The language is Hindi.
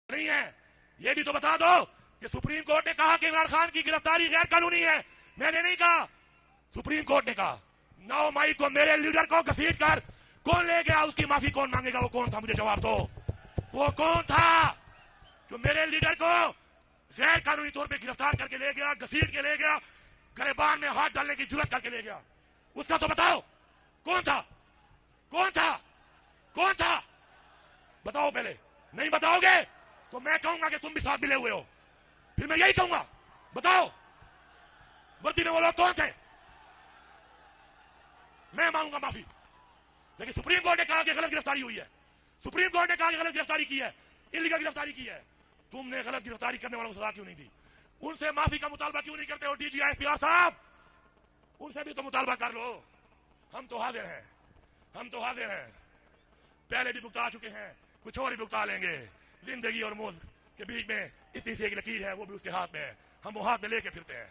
नहीं है। ये भी तो बता दो कि सुप्रीम कोर्ट ने कहा कि इमरान खान की गिरफ्तारी गैर कानूनी है। मैंने नहीं कहा, सुप्रीम कोर्ट ने कहा। 9 मई को मेरे लीडर को घसीट कर कौन ले गया, उसकी माफी कौन मांगेगा? वो कौन था? मुझे जवाब दो, वो कौन था जो मेरे लीडर को गैर कानूनी तौर पे गिरफ्तार करके ले गया, घसीट के ले गया, गिरबान में हाथ डालने की जुर्रत करके ले गया? उसका तो बताओ, कौन था? कौन था? कौन था? बताओ पहले। नहीं बताओगे तो मैं कहूंगा कि तुम भी साथ मिले हुए हो। फिर मैं यही कहूंगा, बताओ वर्दी में वो लोग कौन थे? मैं मांगूंगा माफी। लेकिन सुप्रीम कोर्ट ने कहा कि गलत गिरफ्तारी हुई है, सुप्रीम कोर्ट ने कहा कि गलत गिरफ्तारी की है, इलीगल गिरफ्तारी की है। तुमने गलत गिरफ्तारी करने वालों को सजा क्यों नहीं दी? उनसे माफी का मुतालबा क्यों नहीं करते हो? डीजी ISPR साहब, उनसे भी तो मुतालबा कर लो। हम तो हाजिर हैं, हम तो हाजिर हैं, पहले भी भुगता चुके हैं, कुछ और ही भुगता लेंगे। जिंदगी और मौत के बीच में इतनी सी एक लकीर है, वो भी उसके हाथ में है, हम वो हाथ में लेके फिरते हैं।